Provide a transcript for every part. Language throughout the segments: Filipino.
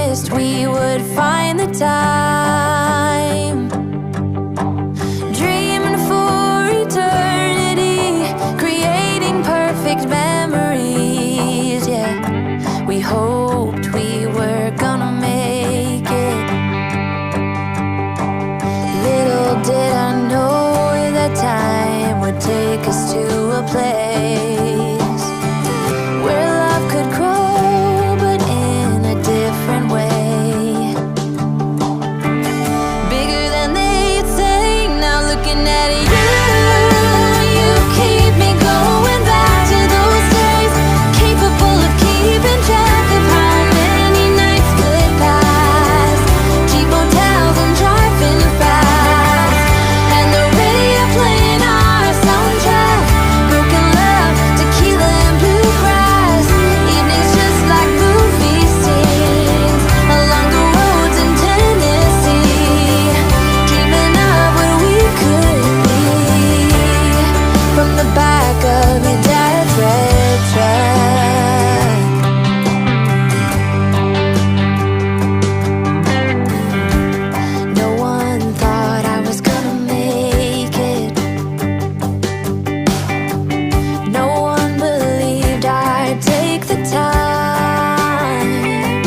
promised we would find the time, dreaming for eternity, creating perfect memories. Yeah, we hoped we were gonna make it. Little did I know that time would take us to a place where love could grow, but in a different way. Bigger than they'd say. Now looking at you, you keep me going back to those days, capable of keeping track of how many nights could pass. Cheap hotels and driving fast, and the radio playing our soundtrack. Broken love, tequila and bluegrass. Evenings just like movie scenes along the roads in Tennessee. Dreaming of what we could be from the back of your dad's red truck. No one thought I was gonna make it. No one believed I'd take the time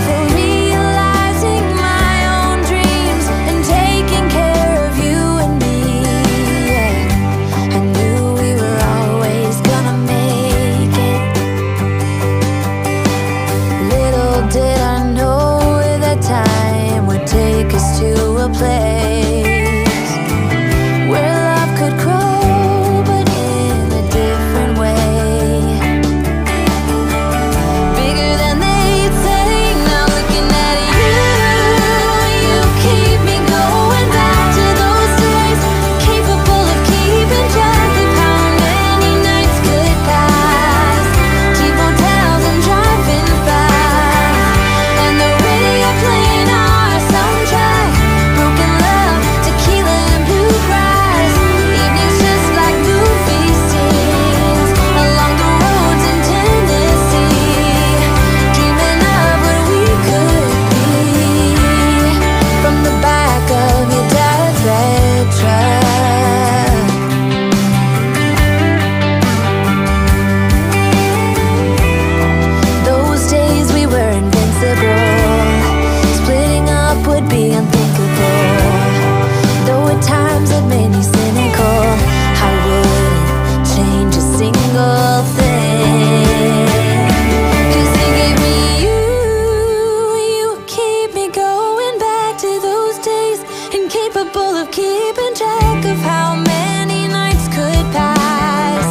for realizing my own dreams and taking care of you and me. Yeah, I knew we were always gonna make it. Little did I know that time would take us to a place where love could grow, but in a different way. Bigger than they'd say. Now looking at you, you keep me going back to those days, capable of keeping track of how many nights could pass. Cheap hotels and driving fast, and the radio playing our soundtrack. Broken love, tequila and bluegrass. Evenings just like movie scenes along the roads in Tennessee. Dreaming of what we could be from the back of your dad's red truck. Those days we were invincible. Splitting up would be unthinkable. Though at times it made me cynical, I wouldn't change a single thing. 'Cause they gave me you, you keep me going back to those days, incapable of keeping track of how many nights could pass.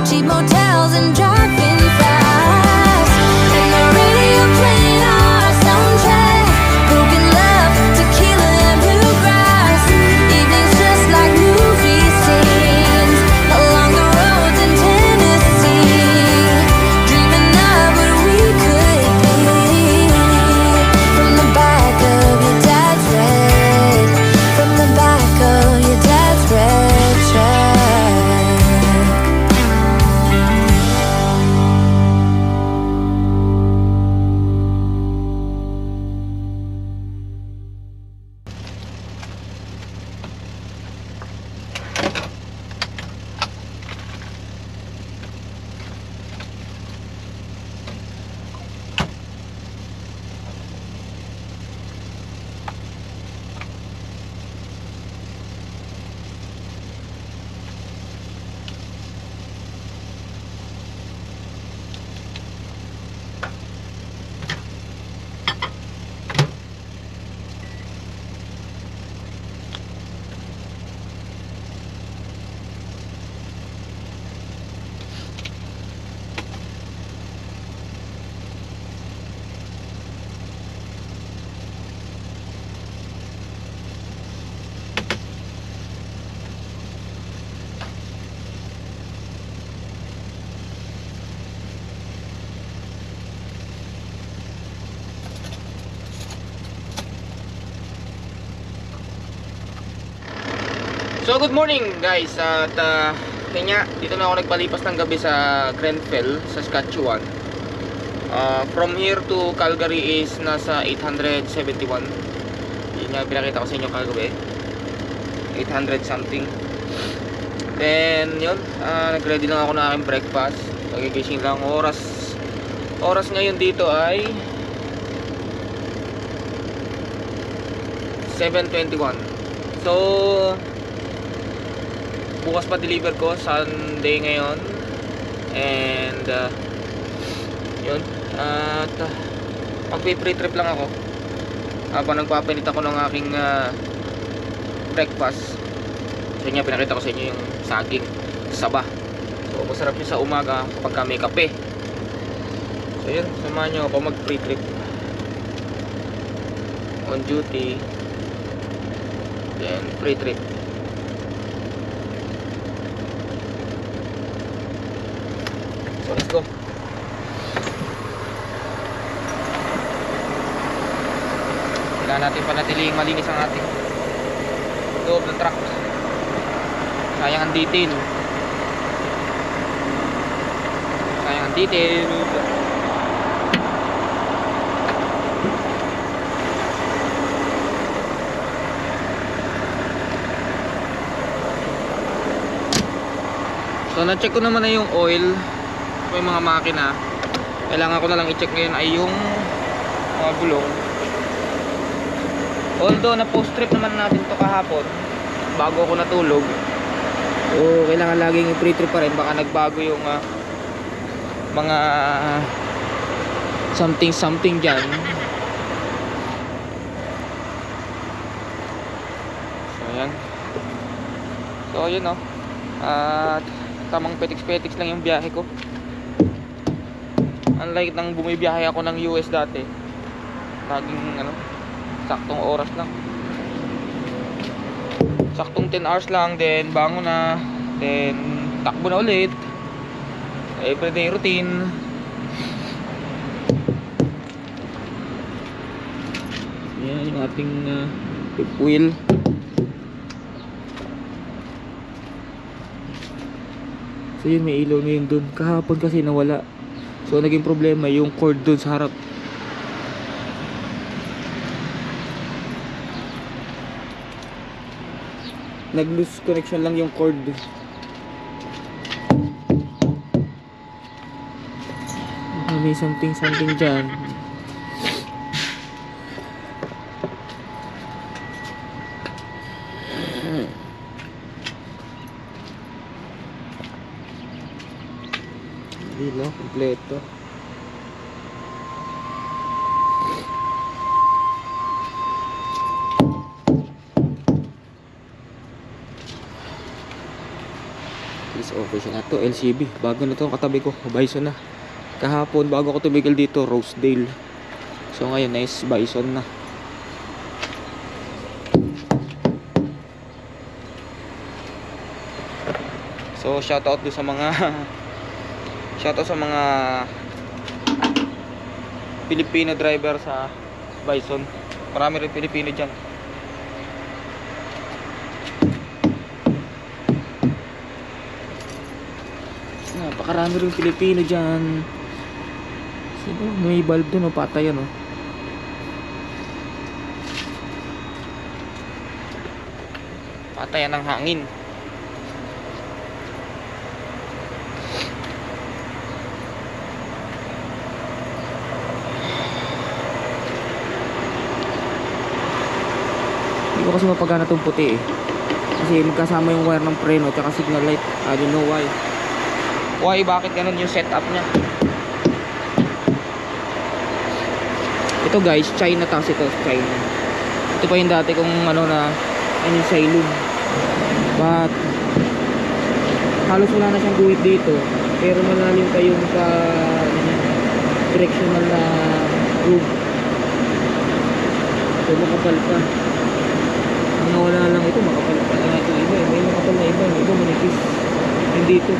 Cheap motels and driving fast, and the radio playing our soundtrack. Broken love, tequila and bluegrass. Evenings just like movie scenes along the roads in Tennessee. Dreaming of what we could be from the back of your dad's red, from the back of your dad's red truck. So good morning guys, at kanya dito na ako nagpalipas ng gabi sa Grenfell, Saskatchewan. From here to Calgary is nasa 871. Yun nga pinakita ko sa inyo kagabi, 800 something. Then yun, nag-ready lang ako ng aking breakfast. Nagigising lang. Oras ngayon dito ay 7:21. So bukas pa deliver ko, Sunday ngayon. And yun, at magpi-pre-trip lang ako habang nagpapainit ako ng aking breakfast. So yun nga, pinakita ko sa inyo yung saging saba. So masarap yun sa umaga kapag may kape. So yun, samahan nyo ako mag pre-trip on duty, then pre-trip. So let's go. Kailangan natin panatiling malinis ang ating loob ng truck. Sayang ang detail. Sayang ang detail. So na-check ko naman na yung oil, yung mga makina. Kailangan ko na lang i-check ngayon ay yung mga gulong. Although na post trip naman natin to kahapon bago ako natulog, so kailangan laging i-pre-trip pa rin. Baka nagbago yung mga something dyan. So ayan. So yun o. At tamang petiks lang yung biyahe ko. Unlike nang bumibiyahe ako ng US dati, laging saktong oras lang, saktong 10 hours lang, then bangon na, then takbo na ulit, everyday routine. Yan yung ating fifth wheel. So yun, may ilaw na yun dun. Kahapon kasi nawala, so naging problema yung cord dun sa harap. Nag-loose connection lang yung cord. May something dyan. Hindi no, kompleto. Official na to, LCB. Bago na to, katabi ko, Bison na. Kahapon bago ako tumigil dito, Rosedale. So ngayon is Bison na. So shoutout do sa mga Filipino driver sa Bison. Marami rin Pilipino dyan. Napakarami rin Pilipino dyan. Sino? May bulb dun o, patay yan o. Patay yan ng hangin. Hindi ko kasi mapagana itong puti eh. Kasi magkasama yung wire ng preno at saka signal light. I don't know why. Why, bakit ganun yung setup niya? Ito guys, China taas ito, China. Ito pa yung dati kong Asylum. But halos wala na siyang guhit dito. Pero malalim pa yung directional na groove. Ito makapal pa. Ang nawala lang ito, makapal pa lang ito iba. May makapal na iba, ito manipis. Hindi ito.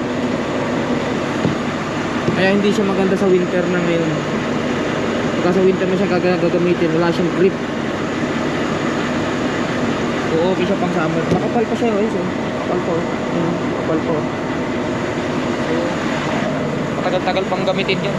Kaya hindi siya maganda sa winter na ngayon. Pagka sa winter na siya gagamitin, wala siyang grip. So okay siya pang summer. Makapal pa siya guys. Makapal pa. Makapal pa. So matagal-tagal pang gamitin yan.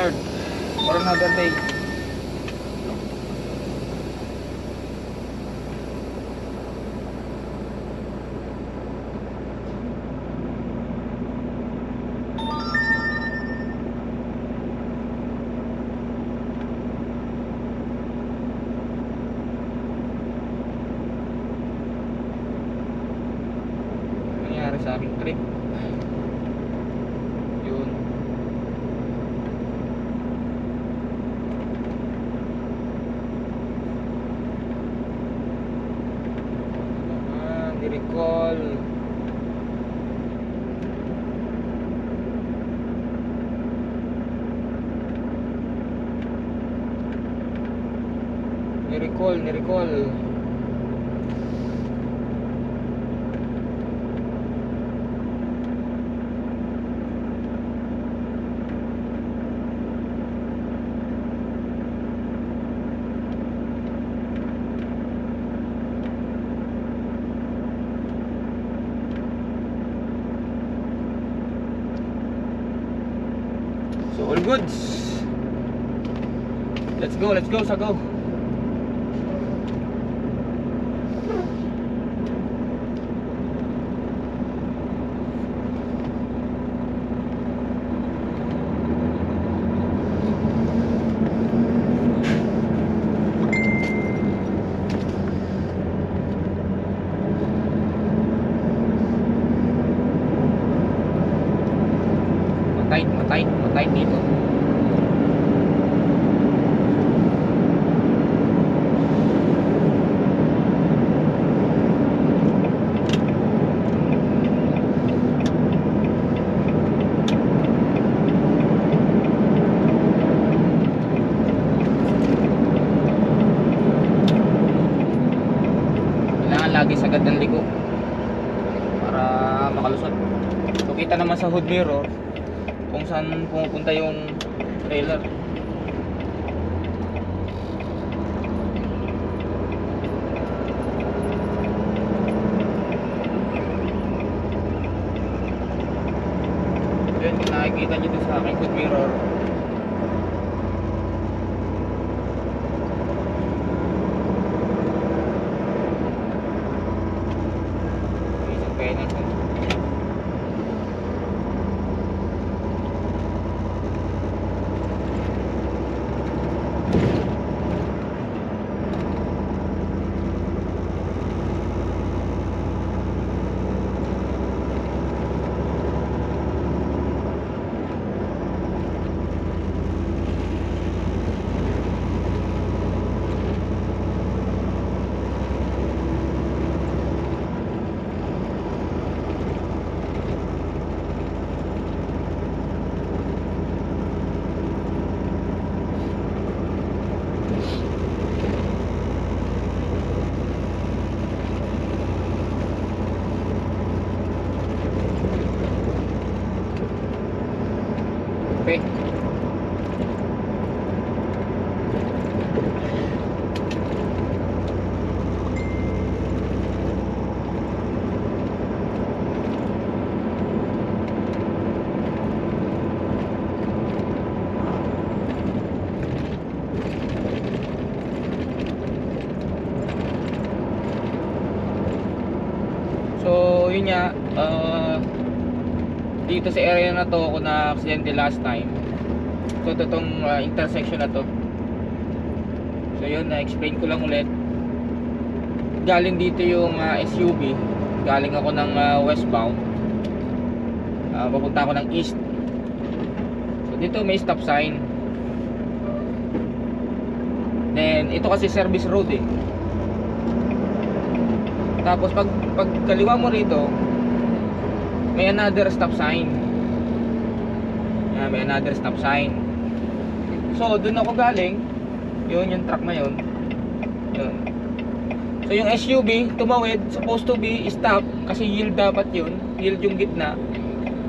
Lord for another day. Nangyari sa aking trip. Yun. Ni-recall. Ni-recall. So all goods. Let's go, Sago. Matay dito. Kailangan lagi sagad ng ligo para makalusot. So kita naman sa hood mirror kung saan pumupunta yung trailer. Yun, kung nakikita nyo dito sa aking hood mirror, isang pena ko. Okay. So yun nga, dito sa area na to ako na aksidente last time. So itong intersection na to. So yun, na-explain ko lang ulit. Galing dito yung SUV. Galing ako ng westbound. Papunta ako ng east. So dito may stop sign. Then ito kasi service road eh. Tapos pag kaliwa mo rito, may another stop sign. May another stop sign. So doon ako galing. Yun yung truck na yun. Yun. So yung SUV tumawid, supposed to be stop kasi yield dapat yun. Yield yung gitna.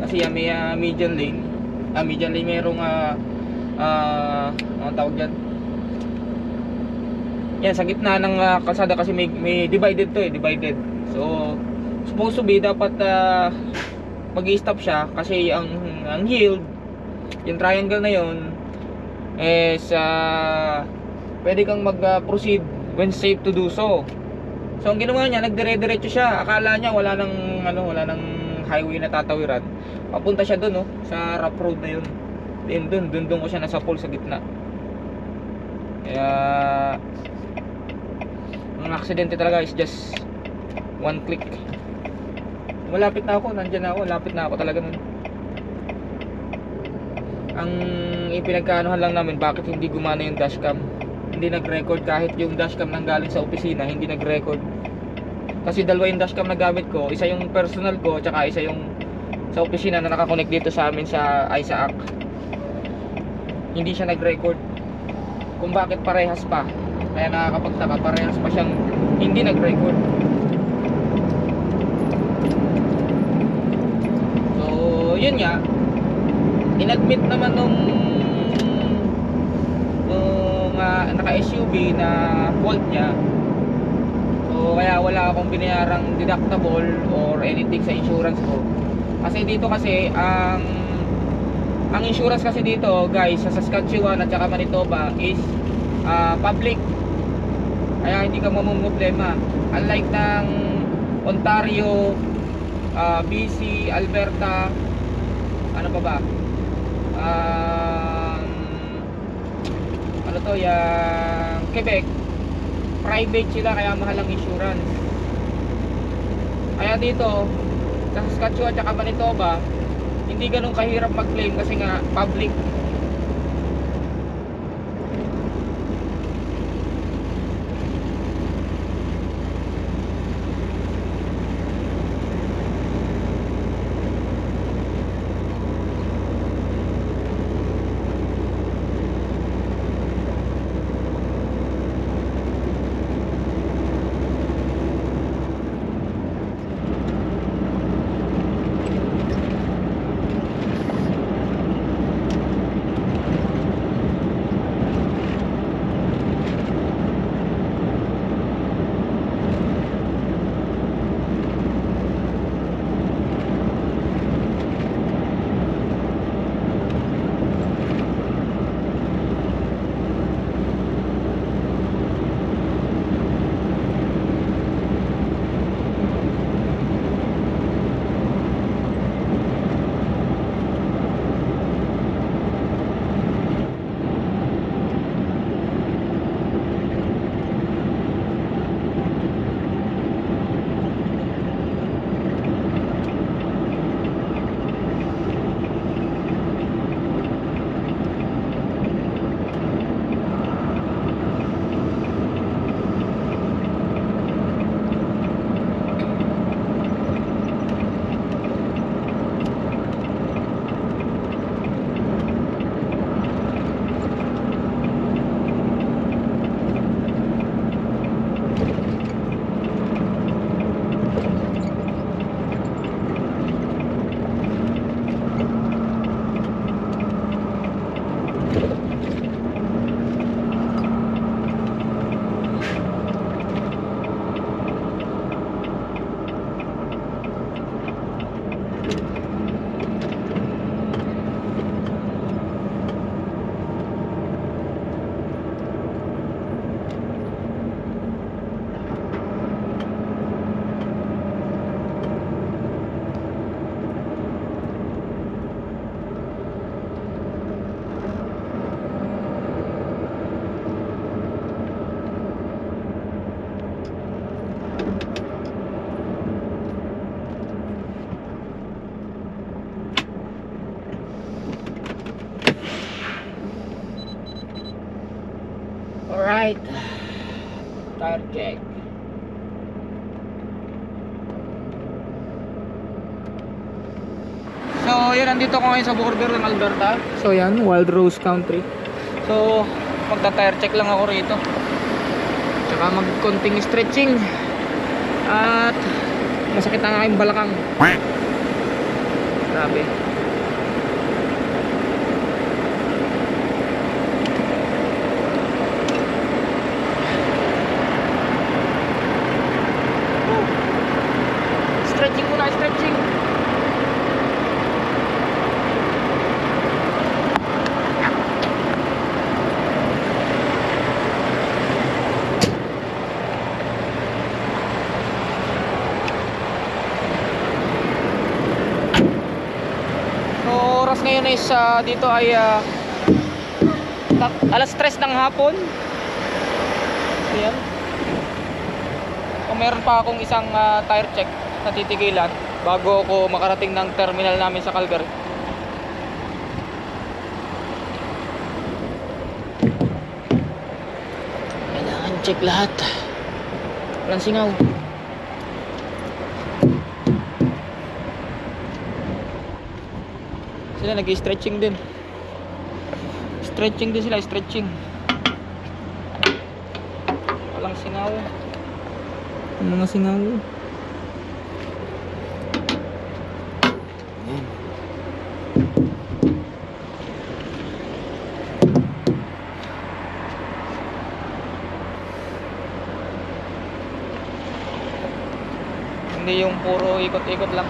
Kasi may median lane. Median lane merong ang tawag dyan. Yan, sa gitna ng kalsada kasi may divided to eh, divided. So supposed to be dapat mag-i-stop siya kasi ang yield, yung triangle na yon is pwede kang mag-proceed when safe to do so. So ang ginawa niya, nagdire-diretso siya. Akala niya wala nang highway na tatawiran. Papunta siya doon, no, sa rough road na yun. Then doon ko siya nasa pole sa gitna. Kaya ang aksidente talaga is just one click. Malapit na ako, nandiyan na ako, lapit na ako talaga nun. Ang ipinagkaanuhan lang namin, bakit hindi gumana yung dashcam. Hindi nag-record kahit yung dashcam nang galing sa opisina, hindi nag-record. Kasi dalawa yung dashcam na gamit ko, isa yung personal ko, tsaka isa yung sa opisina na nakakonect dito sa amin sa Isaac. Hindi siya nag-record. Kung bakit parehas pa. Kaya nakakapagtaka, parehas pa siyang hindi nag-record. So, yun nga. Inadmit naman nung naka-SUV na fault niya. So, kaya wala akong binayarang deductible or anything sa insurance ko. Kasi dito kasi, ang insurance kasi dito, guys, sa Saskatchewan at saka Manitoba is public. Kaya hindi ka mamumroblema. Unlike ng Ontario, BC, Alberta, ano pa ba? Ano to, yung Quebec, private sila kaya mahal ang insurance. Kaya dito sa Saskatchewan at Manitoba, hindi ganun kahirap mag-claim kasi nga public. Alright, tire check. So yun, nandito ko ngayon sa border ng Alberta. So yan, Wild Rose Country. So magta-tire check lang ako rito, tsaka mag-konting stretching. At masakit ang aking balakang. Grabe. Stretching muna, stretching. oras ngayon is dito ay alas 3 ng hapon. Ayan. So, meron pa akong isang tire check na titigilan bago ako makarating ng terminal namin sa Calgary. Kailangan check lahat. Walang singaw. Sila nag-stretching din. Stretching din sila, stretching. Walang singaw. Mga singaw. Ayan. Hindi yung puro ikot-ikot lang.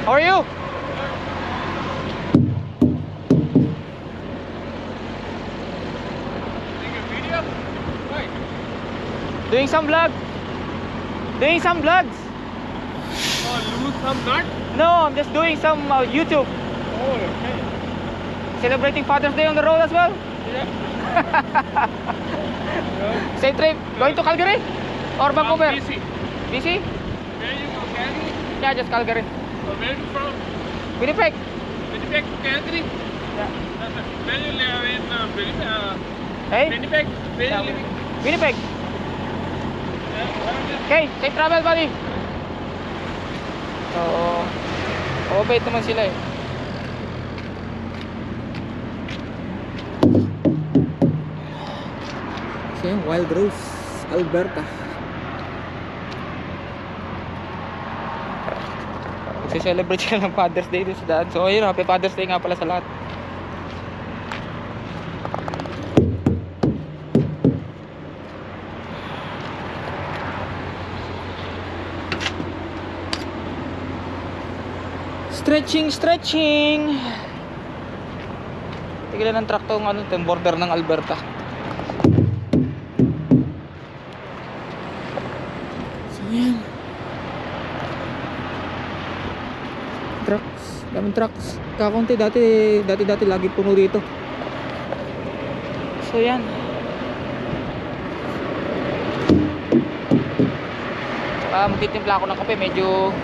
How are you? Doing some vlog. Doing some vlogs. Oh, lose some nut? No, I'm just doing some YouTube. Oh, okay. Celebrating Father's Day on the road as well. Yeah. Same trip. Going to Calgary or Vancouver? BC. BC? Where you go, Calgary? Yeah, just Calgary. Where you from? Winnipeg. Winnipeg to Calgary? Yeah. Where you live in Winnipeg? Hey? Winnipeg? Where Yeah. you living? Winnipeg. Okay, safe travel, buddy. Oo. Mabait naman sila eh. Kasi Wild Rose, Alberta. Magse-celebrate sila ng Father's Day doon sa daan. So ayun, happy Father's Day nga pala sa lahat. Stretching, stretching. Tigilan ng truck to ng ano, yung border ng Alberta. So yan. Trucks, daming trucks. Kakunti dati lagi puno dito. So yan. Magtitimpla ako ng kape, medyo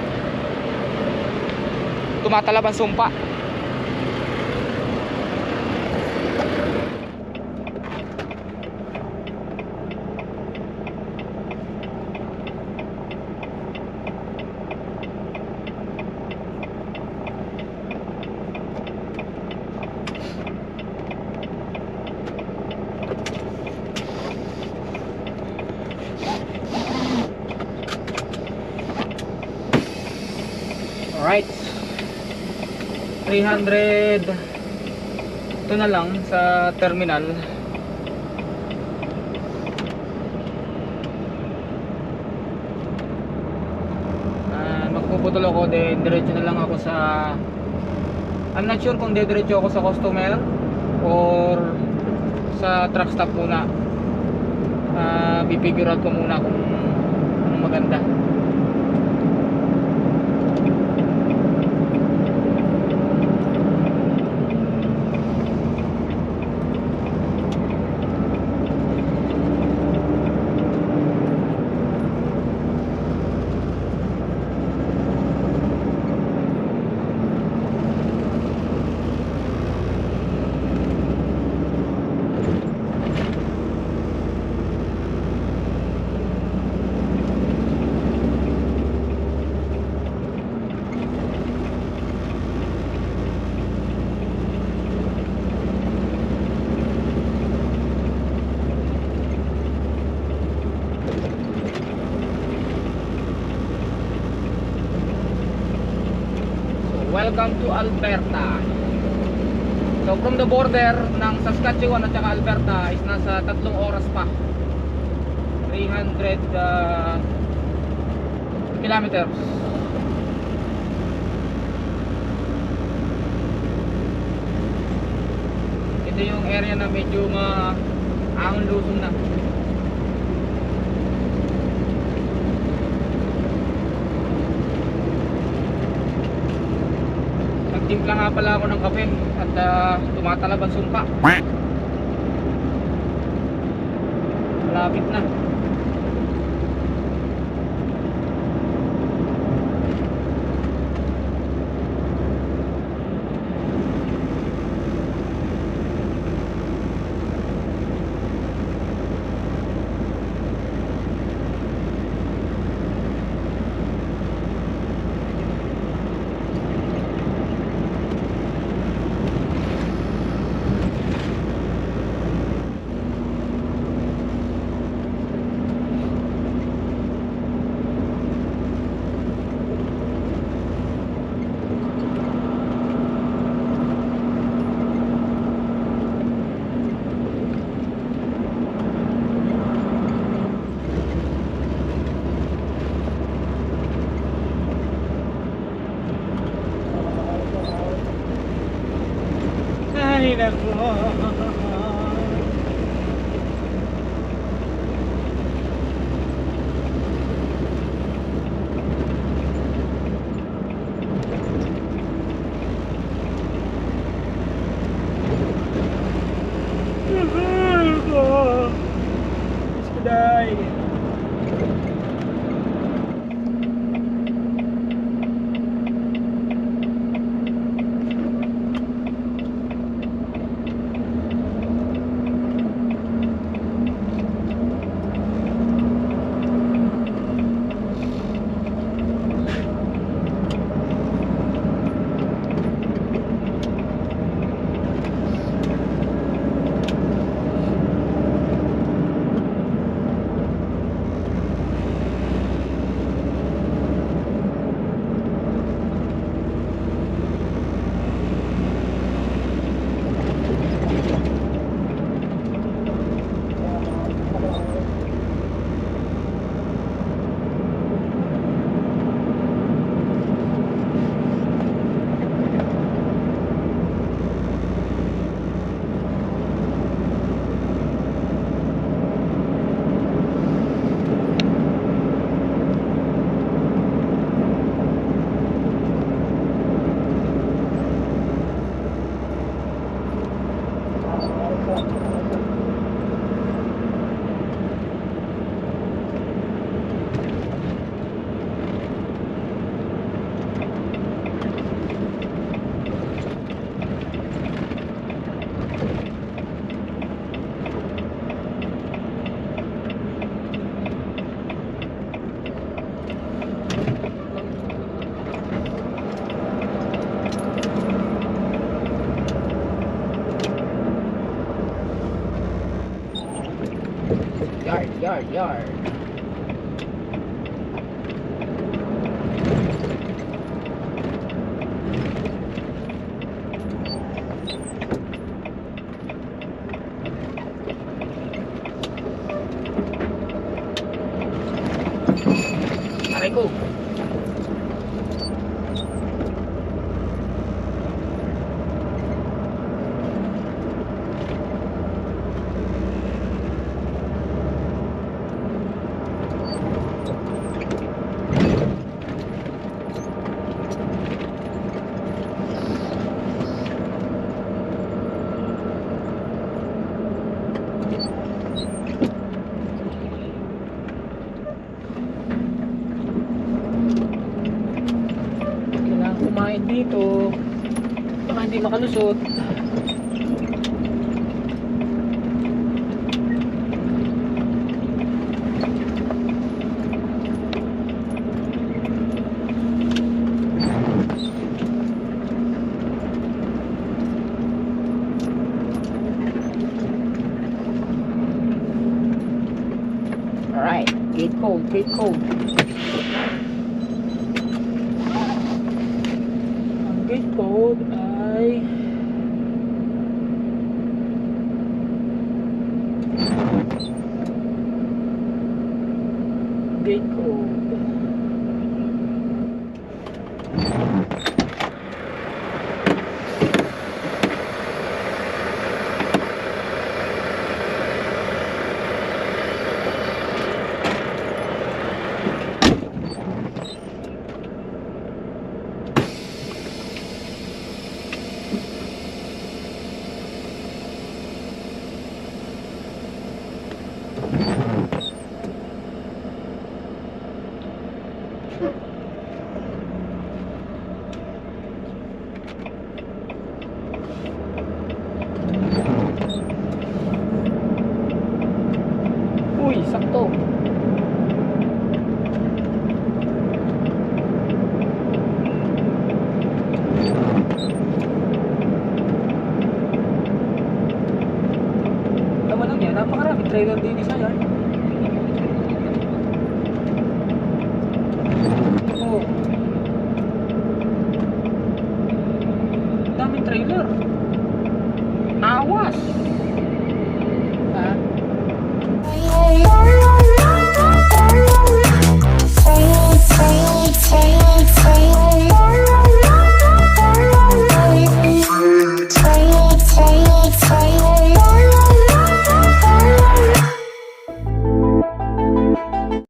tumatalab ang sumpa. Alright, 300 ito na lang sa terminal. Magpuputol ako, diretso na lang ako sa, I'm not sure kung diretso ako sa customer or sa truck stop muna. Bifigure out ko muna kung anong maganda. Welcome to Alberta. So from the border ng Saskatchewan at saka Alberta is nasa 3 oras pa. 300 kilometers. Ito yung area na medyo ahon lusong na. Nagtimpla nga pala ako ng kape at tumatalab ang sumpa. Malapit na. Ay, nako. Suday. Yard. Aray ko. Kumain dito baka hindi makalusot. Alright, gate code. Gate code ay gate code. sakto. Tama lang yan, napakarami trailer din isa yan. Oh. Daming trailer. Awas.